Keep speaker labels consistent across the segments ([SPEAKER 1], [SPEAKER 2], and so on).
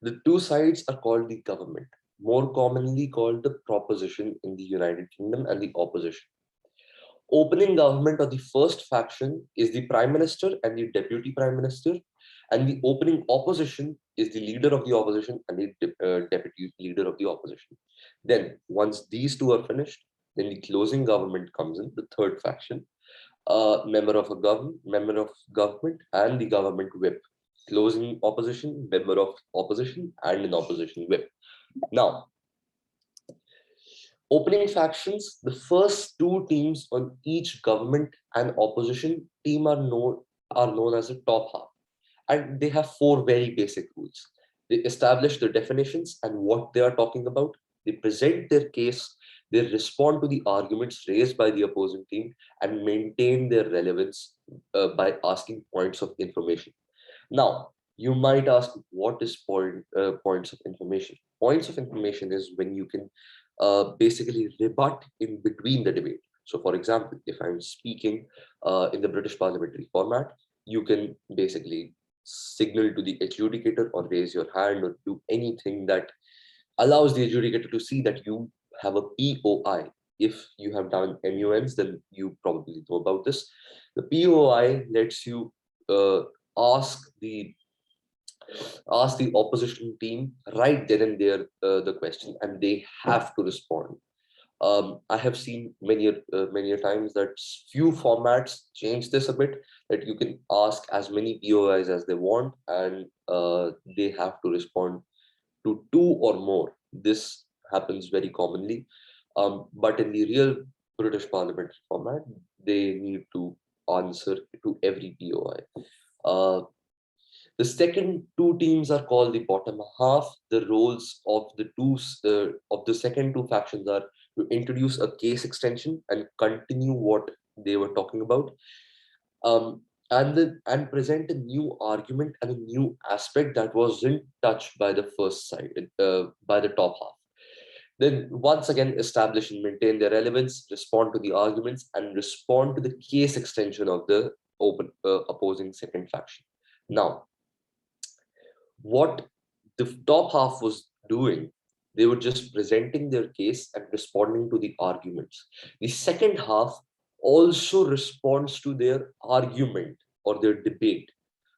[SPEAKER 1] The two sides are called the government, more commonly called the proposition in the United Kingdom, and the opposition. Opening government, or the first faction, is the prime minister and the deputy prime minister, and the opening opposition is the leader of the opposition and the deputy leader of the opposition. Then, once these two are finished, then the closing government comes in, the third faction, member of government, and the government whip. Closing opposition, member of opposition, and an opposition whip. Now, opening factions, the first two teams on each government and opposition team are known as the top half, and they have four very basic rules. They establish the definitions and what they are talking about. They present their case. They respond to the arguments raised by the opposing team and maintain their relevance by asking points of information. Now, you might ask, what is points of information? Points of information is when you can basically rebut in between the debate. So, for example, if I'm speaking in the British parliamentary format, you can basically signal to the adjudicator or raise your hand or do anything that allows the adjudicator to see that you have a POI. If you have done MUNs, then you probably know about this. The POI lets you uh, ask the opposition team right then and there the question, and they have to respond. I have seen many a times that few formats change this a bit, that you can ask as many POIs as they want, and they have to respond to two or more. This happens very commonly, but in the real British parliamentary format, they need to answer to every POI. The second two teams are called the bottom half. The roles of the second two factions are to introduce a case extension and continue what they were talking about, um, and present a new argument and a new aspect that wasn't touched by the first side, by the top half. Then once again establish and maintain their relevance, respond to the arguments, and respond to the case extension of the opposing second faction. Now, what the top half was doing, they were just presenting their case and responding to the arguments. The second half also responds to their argument or their debate.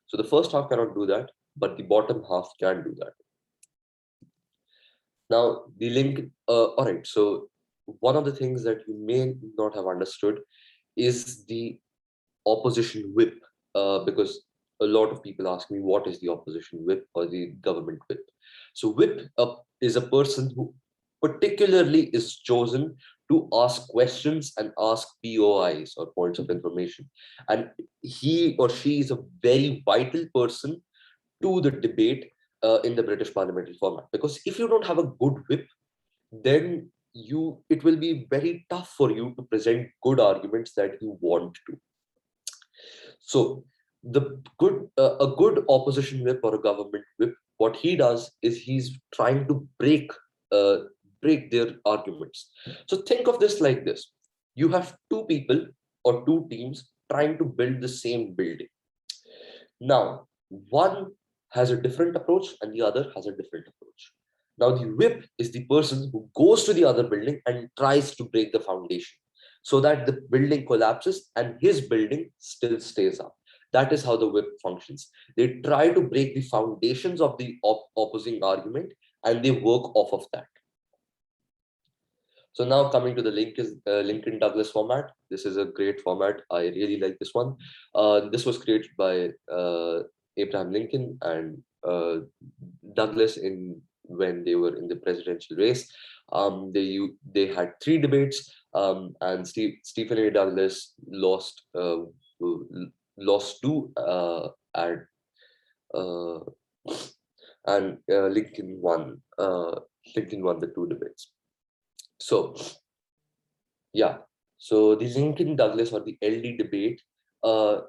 [SPEAKER 1] So the first half cannot do that, but the bottom half can do that. Now, the link, all right, so one of the things that you may not have understood is the opposition whip, because a lot of people ask me, what is the opposition whip or the government whip? So whip is a person who particularly is chosen to ask questions and ask POIs or points of information, and he or she is a very vital person to the debate in the British parliamentary format, because if you don't have a good whip, then it will be very tough for you to present good arguments that you want to. So a good opposition whip or a government whip, what he does is he's trying to uh, break their arguments. So think of this like this: you have two people or two teams trying to build the same building. Now, one has a different approach and the other has a different approach. Now, the whip is the person who goes to the other building and tries to break the foundation so that the building collapses and his building still stays up. That is how the whip functions. They try to break the foundations of the opposing argument, and they work off of that. So now coming to the Lincoln Douglas format. This is a great format. I really like this one. This was created by Abraham Lincoln and Douglas when they were in the presidential race. They had three debates, and Stephen A. Douglas lost two, uh, and Lincoln won the two debates. So yeah, so the Lincoln Douglas or the LD debate uh,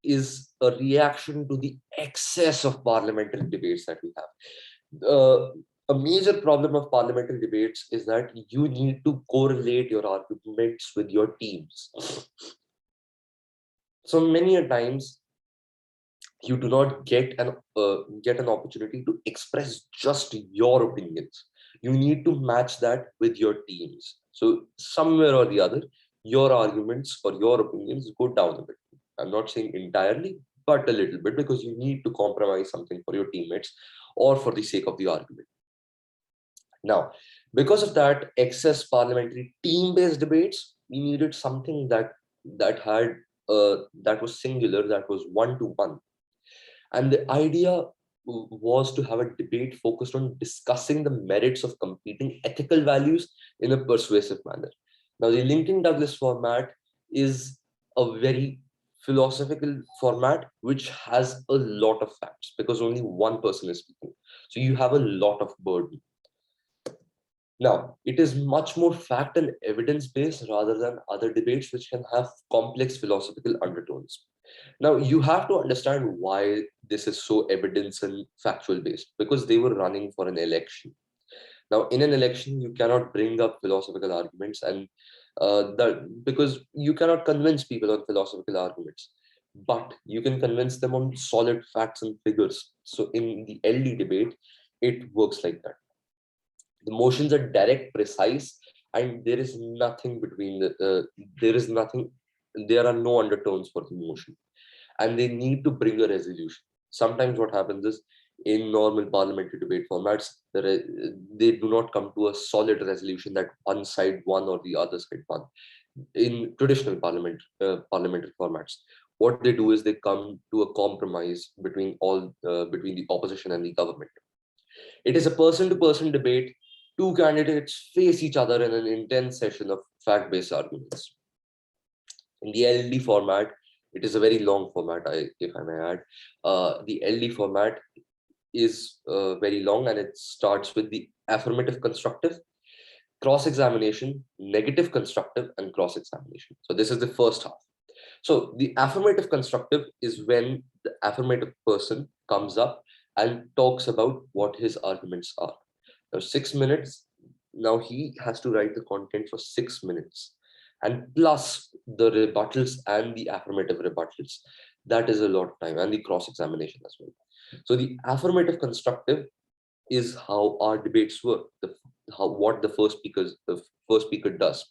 [SPEAKER 1] is a reaction to the excess of parliamentary debates that we have. A major problem of parliamentary debates is that you need to correlate your arguments with your teams. So many a times You do not get an opportunity to express just your opinions. You need to match that with your teams. So somewhere or the other, your arguments or your opinions go down a bit. I'm not saying entirely, but a little bit, because you need to compromise something for your teammates or for the sake of the argument. Now, because of that excess parliamentary team-based debates, we needed something that was singular, that was one-to-one. And the idea was to have a debate focused on discussing the merits of competing ethical values in a persuasive manner. Now, the Lincoln Douglas format is a very philosophical format which has a lot of facts, because only one person is speaking. So you have a lot of burden. Now, it is much more fact and evidence based rather than other debates which can have complex philosophical undertones. Now, you have to understand why this is so evidence and factual based, because they were running for an election. Now, in an election, you cannot bring up philosophical arguments, and because you cannot convince people on philosophical arguments, but you can convince them on solid facts and figures. So, in the LD debate, it works like that. The motions are direct, precise, and there is nothing between there is nothing, there are no undertones for the motion, and they need to bring a resolution. Sometimes what happens is, in normal parliamentary debate formats, they do not come to a solid resolution that one side won or the other side won. In traditional parliamentary formats, what they do is they come to a compromise between the opposition and the government. It is a person-to-person debate. Two candidates face each other in an intense session of fact-based arguments. In the LD format, it is a very long format, if I may add. The LD format is very long, and it starts with the affirmative constructive, cross-examination, negative constructive, and cross-examination. So this is the first half. So the affirmative constructive is when the affirmative person comes up and talks about what his arguments are. Now, 6 minutes. Now he has to write the content for 6 minutes, and plus the rebuttals and the affirmative rebuttals. That is a lot of time, and the cross examination as well. So the affirmative constructive is how our debates work. What the first speaker does.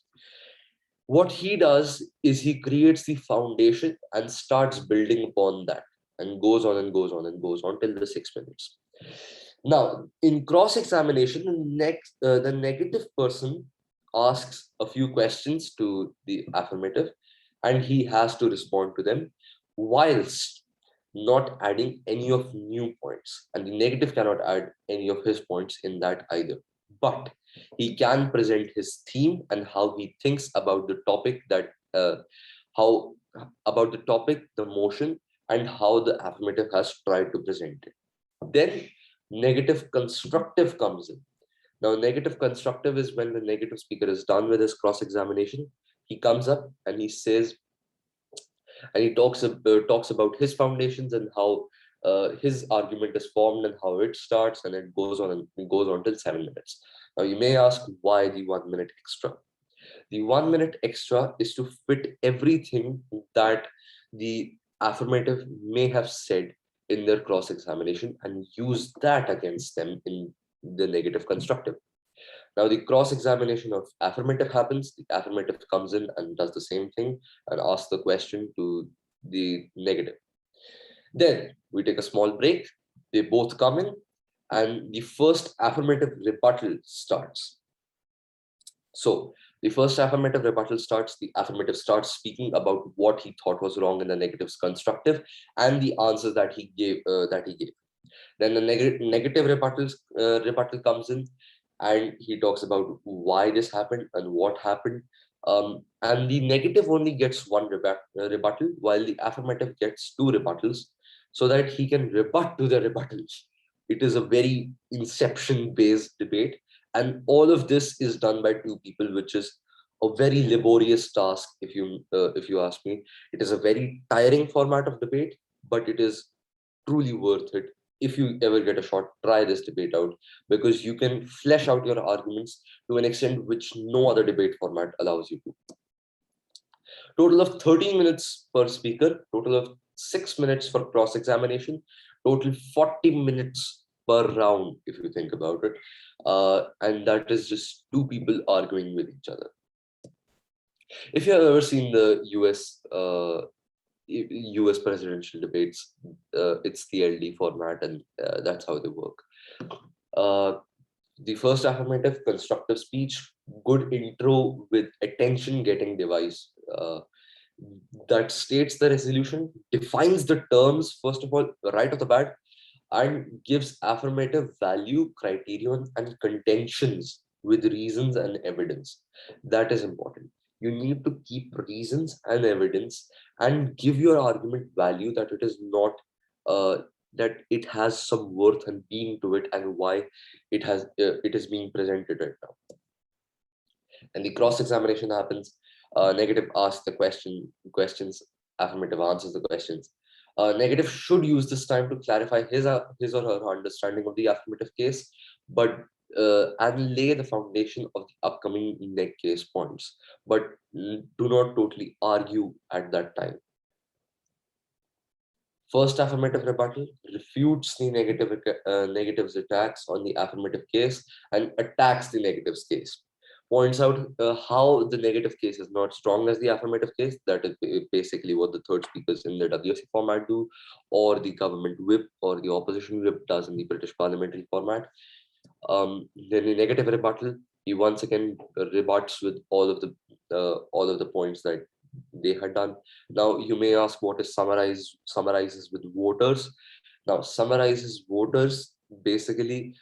[SPEAKER 1] What he does is he creates the foundation and starts building upon that, and goes on and goes on and goes on till the 6 minutes. Now, in cross-examination, the negative person asks a few questions to the affirmative, and he has to respond to them whilst not adding any of new points. And the negative cannot add any of his points in that either. But he can present his theme and how he thinks about the topic how about the topic, the motion, and how the affirmative has tried to present it. Then negative constructive comes in. Now, negative constructive is when the negative speaker is done with his cross examination. He comes up and he says, and he talks about his foundations and how his argument is formed and how it starts, and it goes on and it goes on till 7 minutes. Now, you may ask, why the 1 minute extra? The 1 minute extra is to fit everything that the affirmative may have said in their cross examination and use that against them in the negative constructive. Now, the cross examination of affirmative happens. The affirmative comes in and does the same thing and asks the question to the negative. Then we take a small break. They both come in, and the first affirmative rebuttal starts. So the first affirmative rebuttal starts. The affirmative starts speaking about what he thought was wrong in the negative's constructive and the answers that he gave. Then the negative rebuttal comes in, and he talks about why this happened and what happened. And the negative only gets one rebuttal, while the affirmative gets two rebuttals, so that he can rebut to the rebuttals. It is a very inception-based debate, and all of this is done by two people, which is a very laborious task. If you ask me, it is a very tiring format of debate, but it is truly worth it. If you ever get a shot, try this debate out, because you can flesh out your arguments to an extent which no other debate format allows you to. Total of 13 minutes per speaker, total of 6 minutes for cross-examination, total 40 minutes per round, if you think about it. And that is just two people arguing with each other. If you have ever seen the US presidential debates, it's the LD format, and that's how they work. Uh, the first affirmative, constructive speech, good intro with attention getting device. That states the resolution, defines the terms, first of all, right off the bat, and gives affirmative value, criterion, and contentions with reasons and evidence. That is important. You need to keep reasons and evidence and give your argument value, that it is not that it has some worth and being to it, and why it is being presented right now. And the cross examination happens. Negative asks the questions, affirmative answers the questions. Negative should use this time to clarify his or her understanding of the affirmative case, but and lay the foundation of the upcoming neg case points, but do not totally argue at that time. First affirmative rebuttal refutes the negatives attacks on the affirmative case and attacks the negatives case. Points out how the negative case is not strong as the affirmative case. That is basically what the third speakers in the WSC format do, or the government whip or the opposition whip does in the British parliamentary format. Then the negative rebuttal, he once again rebuts with all of the points that they had done. Now you may ask, what is summarizes with voters? Now summarizes voters basically,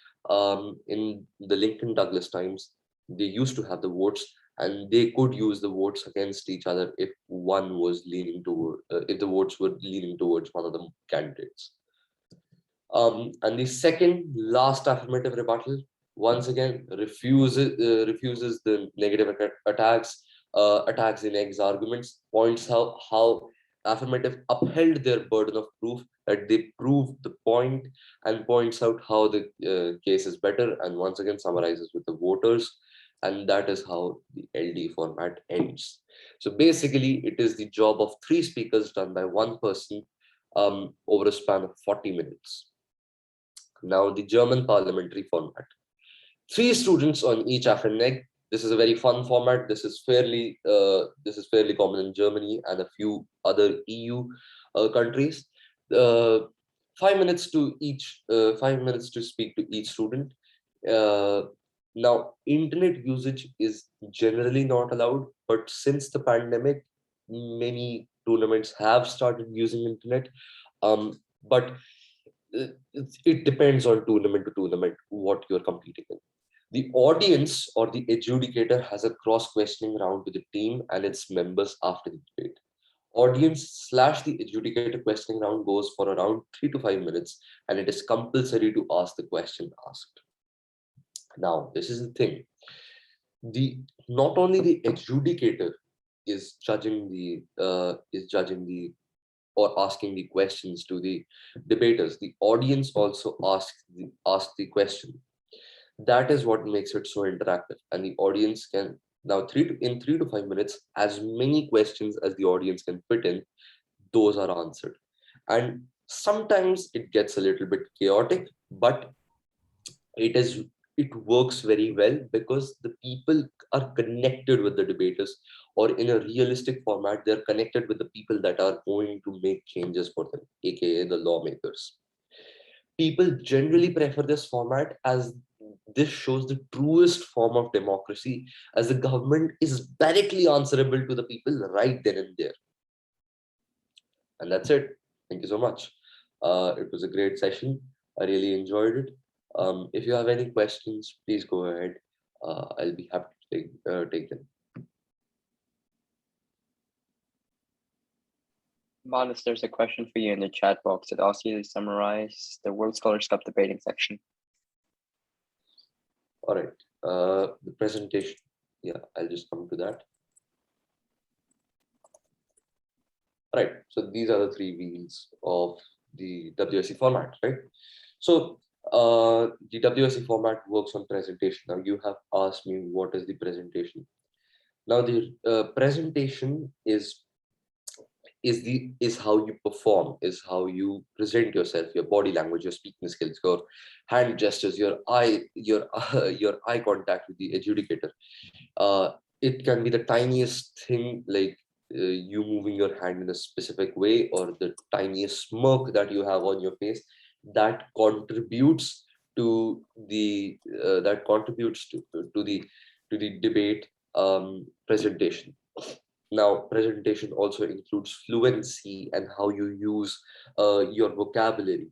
[SPEAKER 1] in the Lincoln Douglas times, they used to have the votes, and they could use the votes against each other if one was leaning toward if the votes were leaning towards one of the candidates. And the second last affirmative rebuttal once again refuses the negative attacks, attacks the neg's arguments, points how affirmative upheld their burden of proof, that they proved the point, and points out how the case is better, and once again summarizes with the voters, and that is how the LD format ends. So basically, it is the job of three speakers done by one person over a span of 40 minutes. Now, the German parliamentary format. Three students on each after neg. This is a very fun format. This is fairly common in Germany and a few other EU countries. Uh, 5 minutes to each. 5 minutes to speak to each student. Uh, Now, internet usage is generally not allowed, but since the pandemic, many tournaments have started using internet. But it depends on tournament to tournament what you're competing in. The audience or the adjudicator has a cross questioning round with the team and its members after the debate. Audience / the adjudicator questioning round goes for around 3 to 5 minutes, and it is compulsory to ask the question asked. Now, this is the thing. The not only the adjudicator is judging the or asking the questions to the debaters, the audience also asks the question. That is what makes it so interactive, and the audience can now in 3 to 5 minutes, as many questions as the audience can fit in, those are answered. And sometimes it gets a little bit chaotic, but it works very well because the people are connected with the debaters, or in a realistic format, they're connected with the people that are going to make changes for them, aka the lawmakers. People generally prefer this format as this shows the truest form of democracy, as the government is directly answerable to the people right then and there. And that's it. Thank you so much. It was a great session. I really enjoyed it. If you have any questions, please go ahead. I'll be happy to take them.
[SPEAKER 2] Manas, there's a question for you in the chat box. It asks you to summarize the World Scholars Cup debating section.
[SPEAKER 1] All right. The presentation. Yeah, I'll just come to that. All right. So these are the three wheels of the WSC format, right? So the WSC format works on presentation. Now you have asked me what is the presentation. Now the presentation is is how you perform, is how you present yourself, your body language, your speaking skills, your hand gestures, your eye contact with the adjudicator. uh, it can be the tiniest thing, like you moving your hand in a specific way, or the tiniest smirk that you have on your face, that contributes to the to the debate presentation. Now, presentation also includes fluency and how you use your vocabulary.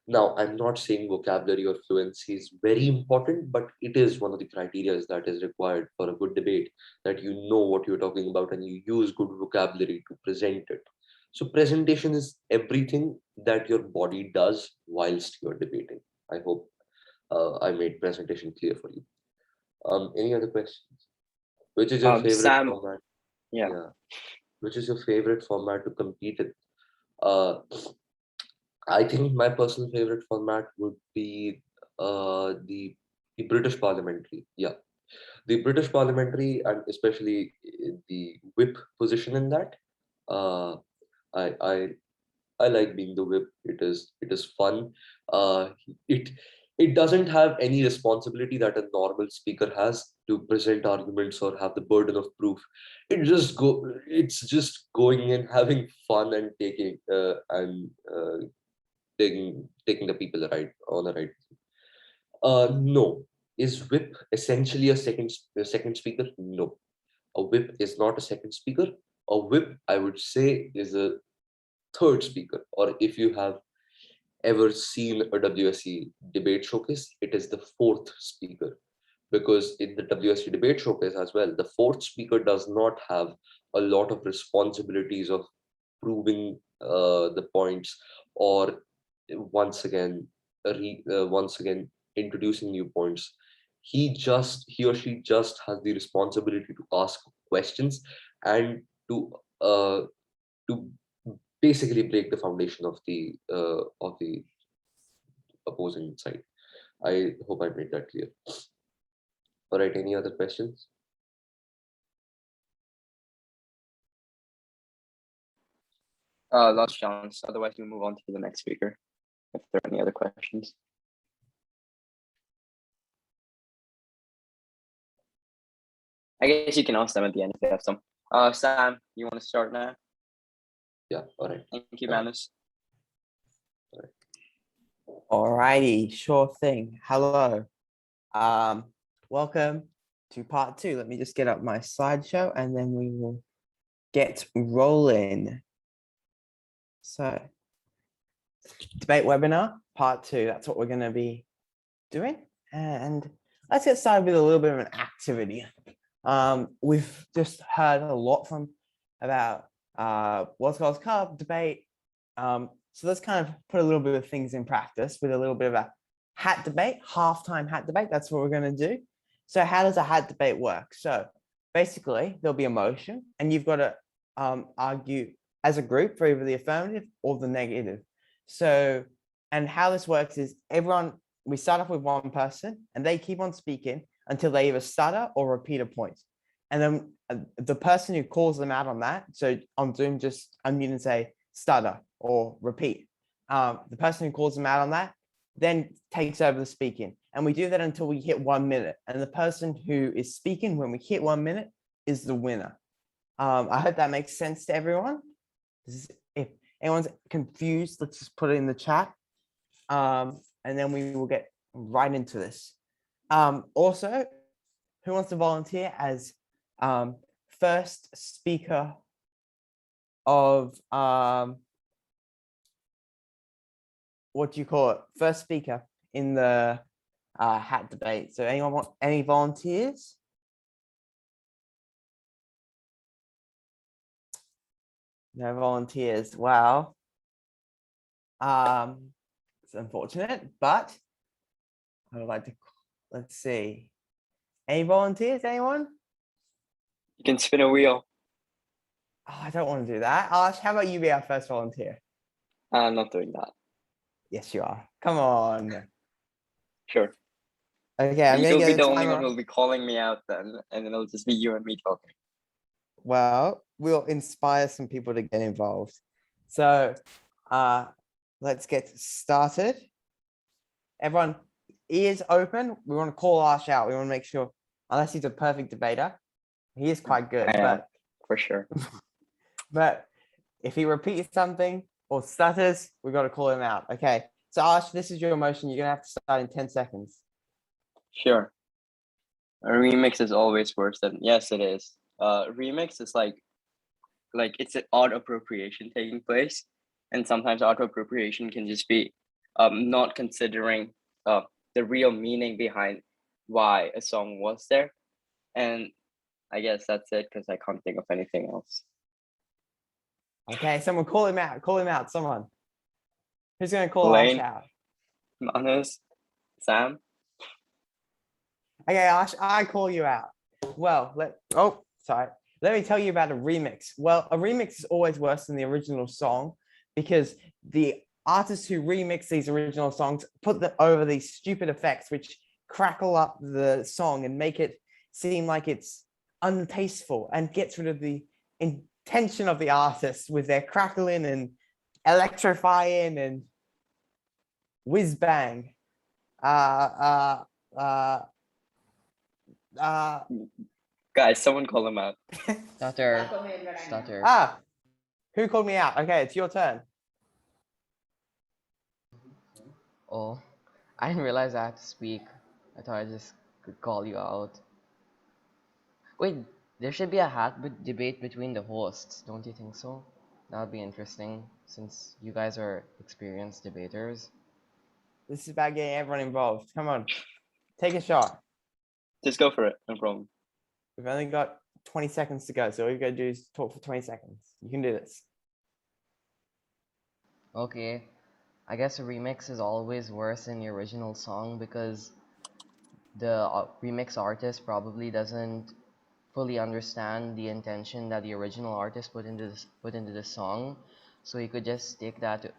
[SPEAKER 1] Now, I'm not saying vocabulary or fluency is very important, but it is one of the criteria that is required for a good debate, that you know what you're talking about and you use good vocabulary to present it. So, presentation is everything that your body does whilst you're debating. I hope I made presentation clear for you. Any other questions? Which is your favorite
[SPEAKER 2] Sam,
[SPEAKER 1] format?
[SPEAKER 2] yeah.
[SPEAKER 1] Yeah. Which is your favorite format to compete in? Uh, I think my personal favorite format would be the British parliamentary. Yeah, the British parliamentary, and especially the whip position in that. Uh, I I I like being the whip. It is fun. Uh, it it doesn't have any responsibility that a normal speaker has to present arguments or have the burden of proof. It's just going in, having fun, and taking the people right on the right. No. Is whip essentially a second speaker? No. A whip is not a second speaker. A whip, I would say, is a third speaker. Or if you have ever seen a WSC debate showcase, it is the fourth speaker. Because in the WSC debate showcase as well, the fourth speaker does not have a lot of responsibilities of proving the points, or once again introducing new points. He or she just has the responsibility to ask questions and to uh, to basically break the foundation of the opposing side. I hope I made that clear. All right, any other questions?
[SPEAKER 2] Last chance. Otherwise, we move on to the next speaker. If there are any other questions. I guess you can ask them at the end if they have some. Sam, you want to start now?
[SPEAKER 1] Yeah, all right.
[SPEAKER 2] Thank you, Manus.
[SPEAKER 3] Alrighty, sure thing. Hello. Welcome to part 2. Let me just get up my slideshow and then we will get rolling. So, debate webinar, part 2. That's what we're going to be doing. And let's get started with a little bit of an activity. We've just heard a lot about World Scholars Cup debate. So let's kind of put a little bit of things in practice with a little bit of a hat debate, halftime hat debate. That's what we're going to do. So how does a hat debate work? So basically, there'll be a motion, and you've got to argue as a group for either the affirmative or the negative. So, and how this works is we start off with one person, and they keep on speaking until they either stutter or repeat a point. And then the person who calls them out on that, so on Zoom, just unmute and say stutter or repeat. The person who calls them out on that then takes over the speaking. And we do that until we hit 1 minute. And the person who is speaking when we hit 1 minute is the winner. I hope that makes sense to everyone. If anyone's confused, let's just put it in the chat. And then we will get right into this. Also, who wants to volunteer as first speaker of what do you call it? First speaker in the hat debate. So anyone want any volunteers? No volunteers. Well, it's unfortunate, but I would like to, let's see. Any volunteers, anyone?
[SPEAKER 2] You can spin a wheel.
[SPEAKER 3] Oh, I don't want to do that. Ash, how about you be our first volunteer?
[SPEAKER 2] I'm not doing that.
[SPEAKER 3] Yes, you are. Come on.
[SPEAKER 2] Sure.
[SPEAKER 3] Okay, I'm going
[SPEAKER 2] You'll
[SPEAKER 3] to
[SPEAKER 2] be
[SPEAKER 3] get
[SPEAKER 2] the
[SPEAKER 3] a
[SPEAKER 2] only one
[SPEAKER 3] timer.
[SPEAKER 2] who'll be calling me out then, and then it'll just be you and me talking.
[SPEAKER 3] Well, we'll inspire some people to get involved. So let's get started. Everyone, ears open. We want to call Ash out. We want to make sure, unless he's a perfect debater, he is quite good.
[SPEAKER 2] I am, for sure.
[SPEAKER 3] But if he repeats something or stutters, we got to call him out. Okay. So Ash, this is your motion. You're gonna have to start in 10 seconds.
[SPEAKER 2] Sure. A remix is always worse than, yes, it is. Remix is like it's an art appropriation taking place, and sometimes art appropriation can just be not considering the real meaning behind why a song was there. And I guess that's it, because I can't think of anything else.
[SPEAKER 3] Okay, someone call him out. Call him out. Someone. Who's gonna call
[SPEAKER 2] Lane.
[SPEAKER 3] Ash out?
[SPEAKER 2] Manus, Sam.
[SPEAKER 3] Okay, Ash, I call you out. Well, let me tell you about a remix. Well, a remix is always worse than the original song because the artists who remix these original songs put them over these stupid effects which crackle up the song and make it seem like it's untasteful and gets rid of the intention of the artist with their crackling and electrifying and whiz bang.
[SPEAKER 2] Guys, someone call him out.
[SPEAKER 4] Stutter. Stutter.
[SPEAKER 3] Who called me out? Okay, it's your turn.
[SPEAKER 4] Oh, I didn't realize I had to speak. I thought I just could call you out. Wait, there should be a debate between the hosts, don't you think so? That would be interesting since you guys are experienced debaters.
[SPEAKER 3] This is about getting everyone involved. Come on, take a shot.
[SPEAKER 2] Just go for it, no problem.
[SPEAKER 3] We've only got 20 seconds to go, so all you've got to do is talk for 20 seconds. You can do this.
[SPEAKER 4] Okay, I guess a remix is always worse than the original song because the remix artist probably doesn't fully understand the intention that the original artist put into the song, so he could just take that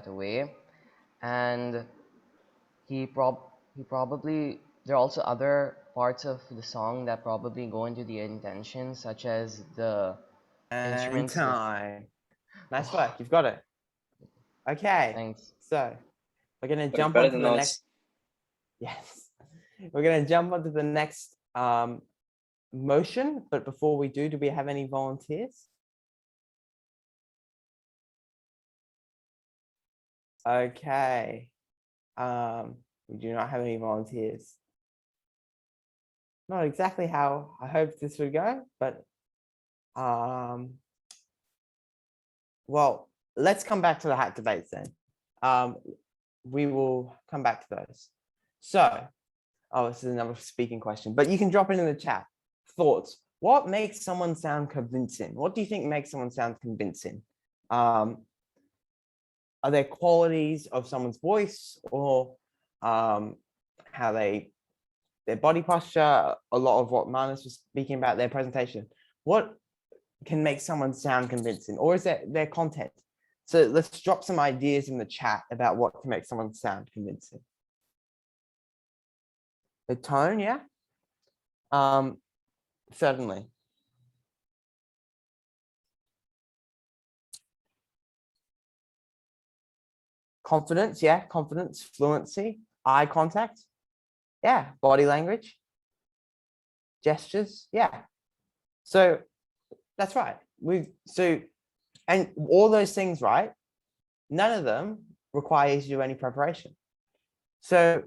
[SPEAKER 4] away, and he probably, there are also other parts of the song that probably go into the intention, such as the instruments.
[SPEAKER 3] Time. Nice work. You've got it. Okay.
[SPEAKER 4] Thanks.
[SPEAKER 3] So we're gonna
[SPEAKER 2] But
[SPEAKER 3] jump
[SPEAKER 2] better
[SPEAKER 3] onto
[SPEAKER 2] than
[SPEAKER 3] the
[SPEAKER 2] us.
[SPEAKER 3] next. Yes. We're gonna jump onto the next motion, but before we do we have any volunteers? Okay. We do not have any volunteers. Not exactly how I hoped this would go, but well, let's come back to the hat debates then. We will come back to those. So, this is another speaking question, but you can drop it in the chat. Thoughts. What makes someone sound convincing? What do you think makes someone sound convincing? Are there qualities of someone's voice or how their body posture, a lot of what Manus was speaking about, their presentation? What can make someone sound convincing, or is it their content? So let's drop some ideas in the chat about what can make someone sound convincing. The tone, yeah. Certainly. Confidence, yeah, confidence, fluency, eye contact, yeah, body language, gestures, yeah. So that's right. And all those things, right? None of them require you to do any preparation. So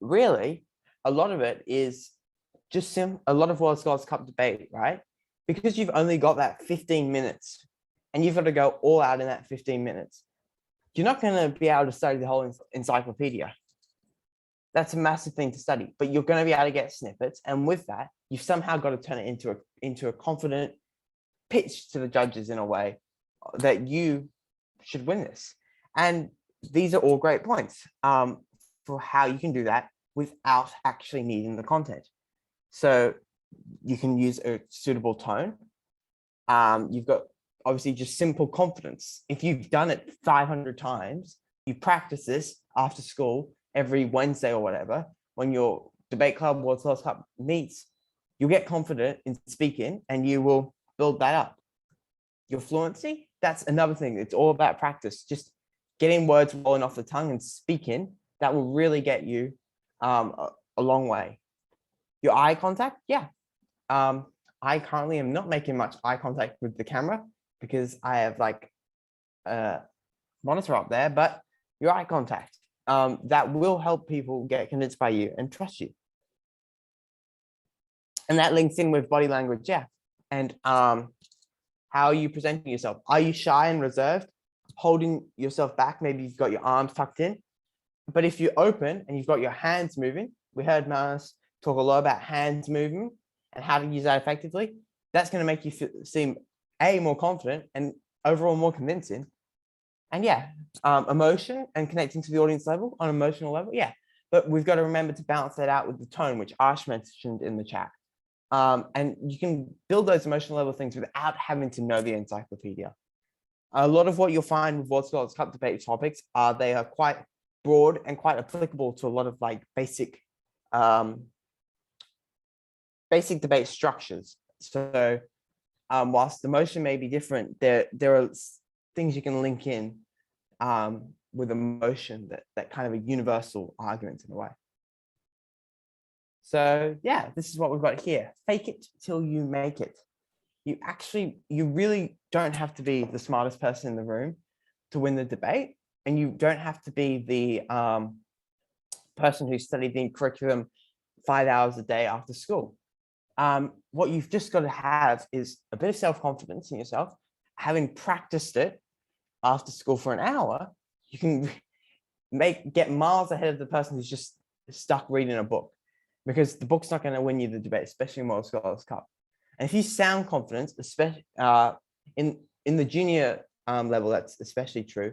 [SPEAKER 3] really, a lot of it is just a lot of World Scholars Cup debate, right? Because you've only got that 15 minutes and you've got to go all out in that 15 minutes. You're not going to be able to study the whole encyclopedia. That's a massive thing to study, but you're going to be able to get snippets. And with that, you've somehow got to turn it into a confident pitch to the judges in a way that you should win this. And these are all great points for how you can do that without actually needing the content. So you can use a suitable tone. You've got obviously just simple confidence. If you've done it 500 times, you practice this after school every Wednesday or whatever, when your debate club, World Scholars Cup meets, you'll get confident in speaking and you will build that up. Your fluency, that's another thing. It's all about practice. Just getting words rolling off the tongue and speaking, that will really get you a long way. Your eye contact, yeah. I currently am not making much eye contact with the camera because I have like a monitor up there, but your eye contact, that will help people get convinced by you and trust you. And that links in with body language, yeah. And how are you presenting yourself? Are you shy and reserved, holding yourself back? Maybe you've got your arms tucked in. But if you're open and you've got your hands moving, we heard Manus talk a lot about hands moving and how to use that effectively. That's going to make you seem more confident and overall more convincing. And yeah, emotion and connecting to the audience level on emotional level, yeah. But we've got to remember to balance that out with the tone, which Ash mentioned in the chat. And you can build those emotional level things without having to know the encyclopedia. A lot of what you'll find with World Scholars Cup debate topics they are quite broad and quite applicable to a lot of like basic debate structures. So whilst the motion may be different, there are things you can link in with emotion that kind of a universal argument in a way. So yeah, this is what we've got here. Fake it till you make it. You really don't have to be the smartest person in the room to win the debate. And you don't have to be the person who studied the curriculum 5 hours a day after school. What you've just got to have is a bit of self-confidence in yourself. Having practiced it after school for an hour, you can get miles ahead of the person who's just stuck reading a book, because the book's not going to win you the debate, especially in World Scholars Cup. And if you sound confident, especially in the junior level, that's especially true.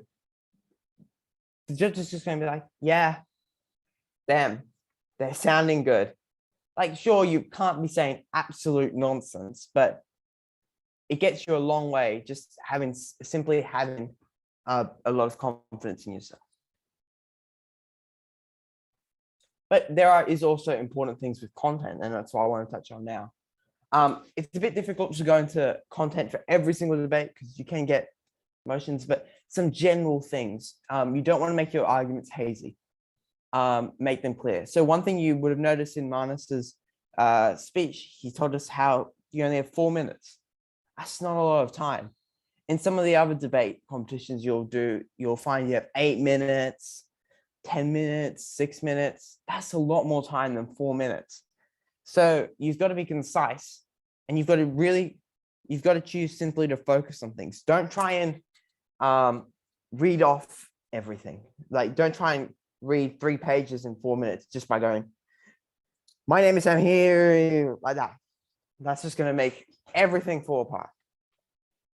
[SPEAKER 3] The judge is just going to be like, yeah, damn, they're sounding good. Like, sure, you can't be saying absolute nonsense, but it gets you a long way just simply having a lot of confidence in yourself. But there is also important things with content, and that's what I want to touch on now. It's a bit difficult to go into content for every single debate because you can get emotions, but some general things. You don't want to make your arguments hazy. Make them clear. So one thing you would have noticed in Manus's speech, he told us how you only have 4 minutes. That's not a lot of time. In some of the other debate competitions you'll find you have 8 minutes, 10 minutes, 6 minutes. That's a lot more time than 4 minutes. So you've got to be concise, and you've got to choose simply to focus on things. Don't try and read off everything. Like, don't try and read 3 pages in 4 minutes just by going, my name is Sam here, like that. That's just going to make everything fall apart.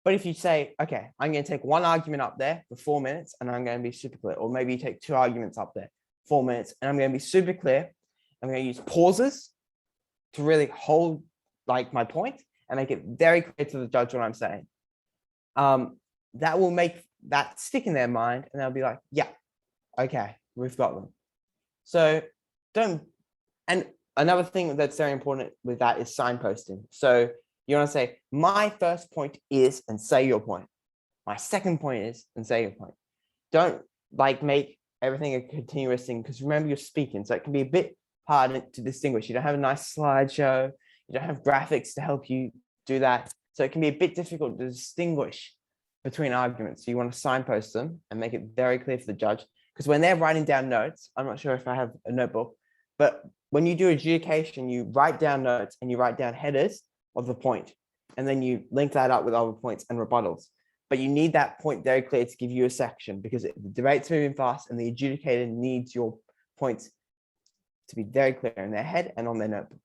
[SPEAKER 3] But if you say, okay, I'm going to take one argument up there for 4 minutes and I'm going to be super clear, or maybe you take 2 arguments up there, 4 minutes, and I'm going to be super clear. I'm going to use pauses to really hold like my point and make it very clear to the judge what I'm saying. That will make that stick in their mind, and they'll be like, yeah, okay, we've got them. So and another thing that's very important with that is signposting. So you want to say, my first point is, and say your point. My second point is, and say your point. Don't like make everything a continuous thing, because remember, you're speaking, so it can be a bit hard to distinguish. You don't have a nice slideshow, you don't have graphics to help you do that. So it can be a bit difficult to distinguish between arguments. So you want to signpost them and make it very clear for the judge, because when they're writing down notes, I'm not sure if I have a notebook, but when you do adjudication, you write down notes and you write down headers of the point, and then you link that up with other points and rebuttals. But you need that point very clear to give you a section, because the debate's moving fast and the adjudicator needs your points to be very clear in their head and on their notebook.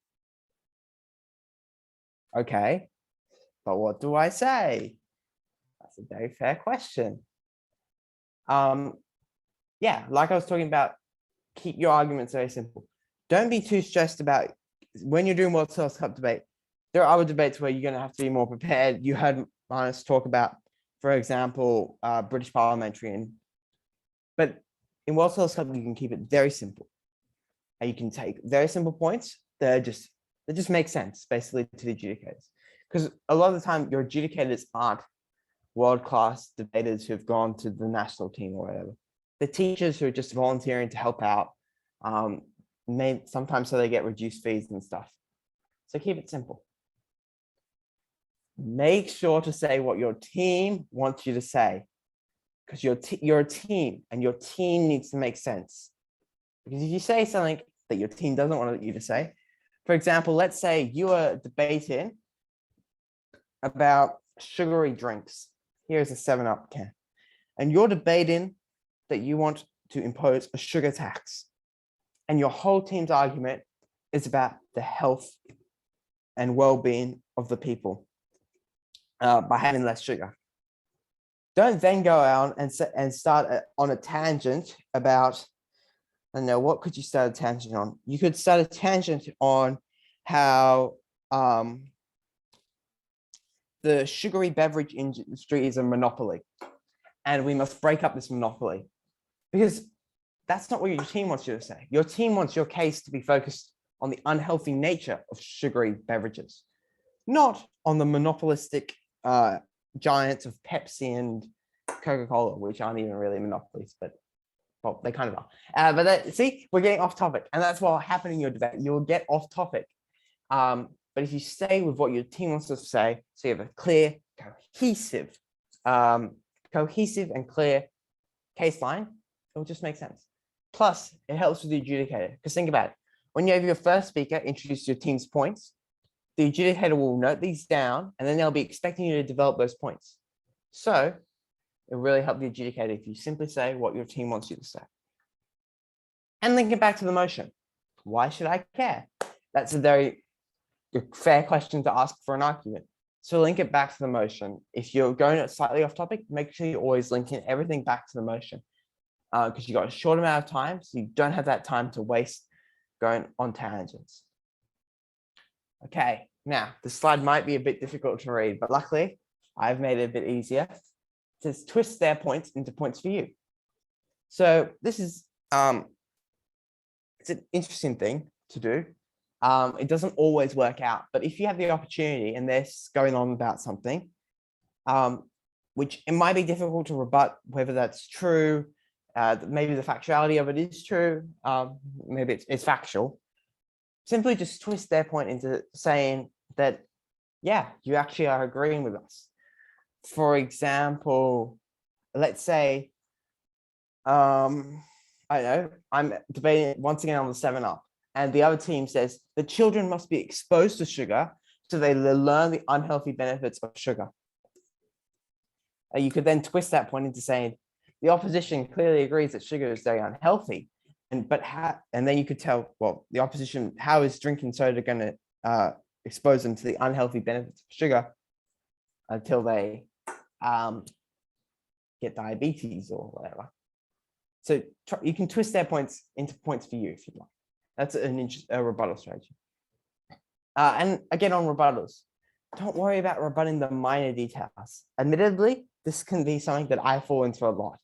[SPEAKER 3] Okay, but what do I say? That's a very fair question. Yeah, like I was talking about, keep your arguments very simple. Don't be too stressed about when you're doing World Scholars Cup debate. There are other debates where you're going to have to be more prepared. You heard Manus talk about, for example, British parliamentarian. But in World Scholars Cup, you can keep it very simple. And you can take very simple points. They're just That just makes sense, basically, to the adjudicators. Because a lot of the time, your adjudicators aren't world-class debaters who've gone to the national team or whatever. The teachers who are just volunteering to help out, sometimes so they get reduced fees and stuff. So keep it simple. Make sure to say what your team wants you to say, because you're a team and your team needs to make sense. Because if you say something that your team doesn't want you to say, for example, let's say you are debating about sugary drinks. Here's a 7-Up can. And you're debating that you want to impose a sugar tax. And your whole team's argument is about the health and well-being of the people by having less sugar. Don't then go out and start on a tangent about, I don't know, what could you start a tangent on? You could start a tangent on how the sugary beverage industry is a monopoly and we must break up this monopoly, because that's not what your team wants you to say. Your team wants your case to be focused on the unhealthy nature of sugary beverages, not on the monopolistic giants of Pepsi and Coca-Cola, which aren't even really monopolies, but well, they kind of are. But see, we're getting off topic, and that's what will happen in your debate. You'll get off topic. But if you stay with what your team wants to say, so you have a clear, cohesive and clear case line, it will just make sense. Plus, it helps with the adjudicator, because think about it. When you have your first speaker introduce your team's points, the adjudicator will note these down, and then they'll be expecting you to develop those points. So it really helps the adjudicator if you simply say what your team wants you to say. And link it back to the motion. Why should I care? That's a very fair question to ask for an argument. So link it back to the motion. If you're going slightly off topic, make sure you always link in everything back to the motion, because you've got a short amount of time, so you don't have that time to waste going on tangents. Okay, now the slide might be a bit difficult to read, but luckily I've made it a bit easier to twist their points into points for you. So this is it's an interesting thing to do. It doesn't always work out, but if you have the opportunity and they're going on about something, which it might be difficult to rebut whether that's true, maybe the factuality of it is true, maybe it's factual, simply just twist their point into saying that, yeah, you actually are agreeing with us. For example, let's say, I don't know, I'm debating once again on the 7-Up. And the other team says the children must be exposed to sugar so they learn the unhealthy benefits of sugar. You could then twist that point into saying the opposition clearly agrees that sugar is very unhealthy, and then you could tell, well, the opposition, how is drinking soda going to expose them to the unhealthy benefits of sugar until they get diabetes or whatever. So you can twist their points into points for you if you'd like. That's a rebuttal strategy. And again, on rebuttals, don't worry about rebutting the minor details. Admittedly, this can be something that I fall into a lot,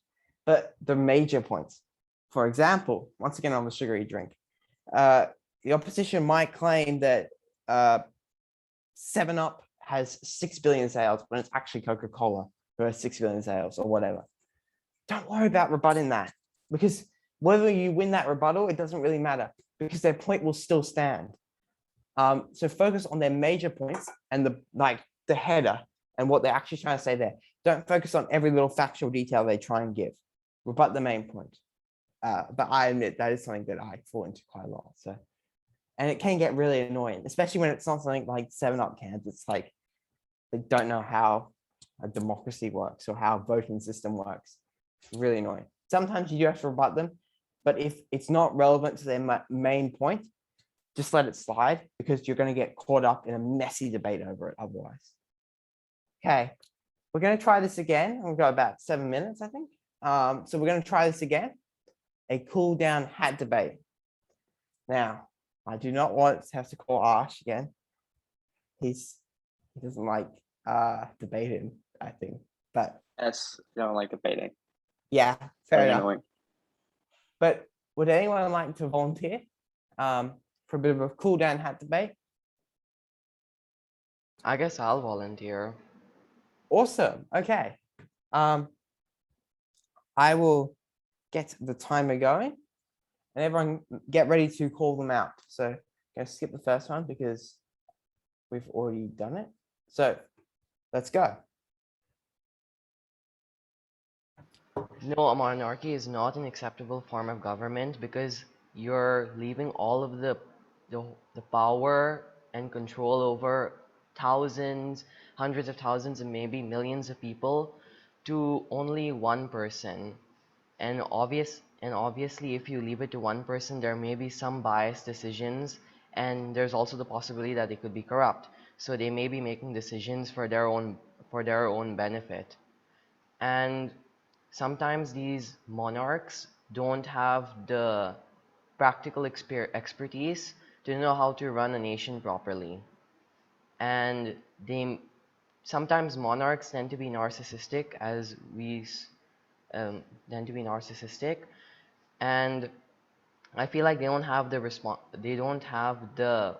[SPEAKER 3] but the major points, for example, once again on the sugary drink, the opposition might claim that 7-Up has 6 billion sales when it's actually Coca-Cola who has 6 billion sales or whatever. Don't worry about rebutting that, because whether you win that rebuttal, it doesn't really matter, because their point will still stand. So focus on their major points and the header and what they're actually trying to say there. Don't focus on every little factual detail they try and give. Rebut the main point. But I admit that is something that I fall into quite a lot. So, and it can get really annoying, especially when it's not something like 7-Up cans. It's like they don't know how a democracy works or how a voting system works. It's really annoying. Sometimes you do have to rebut them, but if it's not relevant to their main point, just let it slide, because you're going to get caught up in a messy debate over it otherwise. Okay, we're going to try this again. We've got about 7 minutes, I think. So we're going to try this again, a cool down hat debate. Now, I do not want to have to call Ash again. He doesn't like debating, I think, but
[SPEAKER 2] Yes, I don't like debating.
[SPEAKER 3] yeah, fair
[SPEAKER 2] Very
[SPEAKER 3] enough.
[SPEAKER 2] annoying.
[SPEAKER 3] But would anyone like to volunteer for a bit of a cool down hat debate?
[SPEAKER 4] I guess I'll volunteer.
[SPEAKER 3] Awesome. Okay. I will get the timer going, and everyone get ready to call them out. So I'm gonna skip the first one because we've already done it. So let's go.
[SPEAKER 4] No, a monarchy is not an acceptable form of government because you're leaving all of the power and control over thousands, hundreds of thousands, and maybe millions of people to only one person. And obviously, if you leave it to one person, there may be some biased decisions, and there's also the possibility that they could be corrupt. So they may be making decisions for their own benefit. And sometimes these monarchs don't have the practical expertise to know how to run a nation properly. And they sometimes monarchs tend to be narcissistic, as we tend to be narcissistic, and I feel like they don't have the they don't have the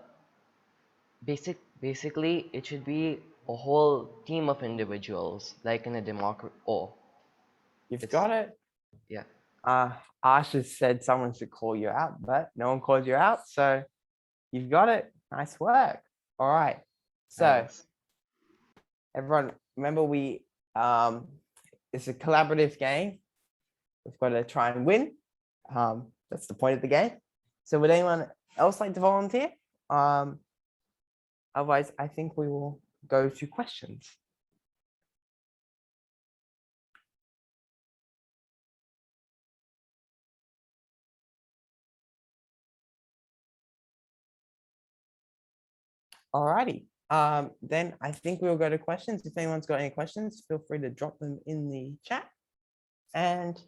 [SPEAKER 4] basically it should be a whole team of individuals like in a democracy. Oh,
[SPEAKER 3] You've
[SPEAKER 4] it's
[SPEAKER 3] got it.
[SPEAKER 4] yeah.
[SPEAKER 3] Ash has said someone should call you out, but no one called you out. So you've got it. Nice work. All right. So
[SPEAKER 4] Thanks.
[SPEAKER 3] everyone, remember it's a collaborative game. We've got to try and win. That's the point of the game. So would anyone else like to volunteer? Otherwise, I think we will go to questions. Alrighty. Then I think we'll go to questions. If anyone's got any questions, feel free to drop them in the chat, and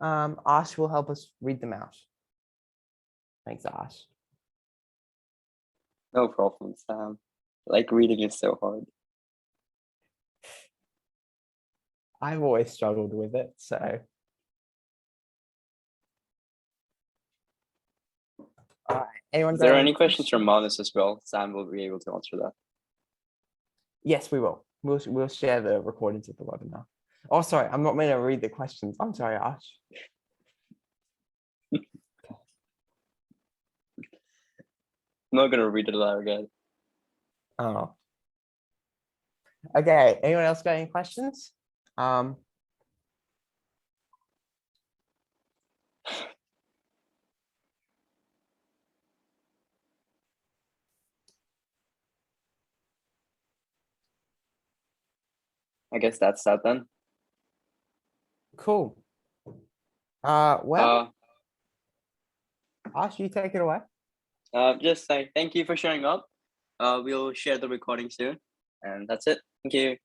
[SPEAKER 3] Ash will help us read them out. Thanks, Ash.
[SPEAKER 2] No problem, Sam. Like reading is so hard.
[SPEAKER 3] I've always struggled with it, so. All right. Anyone
[SPEAKER 2] If there
[SPEAKER 3] got
[SPEAKER 2] are any questions from Manus as well, Sam will be able to answer that.
[SPEAKER 3] Yes, we will. We'll share the recordings of the webinar. Oh, sorry, I'm not meant to read the questions. I'm sorry, Ash.
[SPEAKER 2] I'm not gonna read it aloud again.
[SPEAKER 3] Oh. Okay. Anyone else got any questions?
[SPEAKER 2] I guess that's that then.
[SPEAKER 3] Cool. Well,
[SPEAKER 2] Uh,
[SPEAKER 3] Ash, you take it away.
[SPEAKER 2] just say thank you for showing up. We'll share the recording soon, and that's it. Thank you.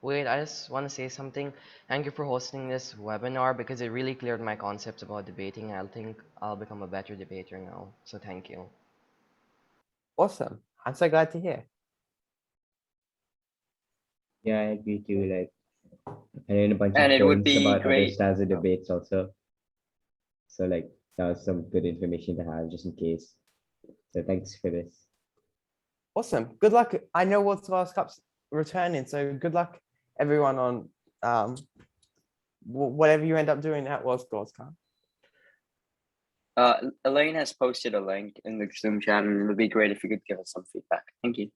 [SPEAKER 4] Wait, I just want to say something. Thank you for hosting this webinar because it really cleared my concepts about debating. I think I'll become a better debater now. So thank you.
[SPEAKER 3] Awesome. I'm so glad to hear.
[SPEAKER 5] Yeah, I agree too. Like, I learned a bunch
[SPEAKER 2] And
[SPEAKER 5] of
[SPEAKER 2] it would
[SPEAKER 5] things
[SPEAKER 2] be
[SPEAKER 5] about other
[SPEAKER 2] great.
[SPEAKER 5] styles of debates also. So like that was some good information to have just in case. So thanks for this.
[SPEAKER 3] Awesome. Good luck. I know World's Last Cup's returning, so good luck everyone on whatever you end up doing at World's Cup.
[SPEAKER 2] Elaine has posted a link in the Zoom chat, and it would be great if you could give us some feedback. Thank you.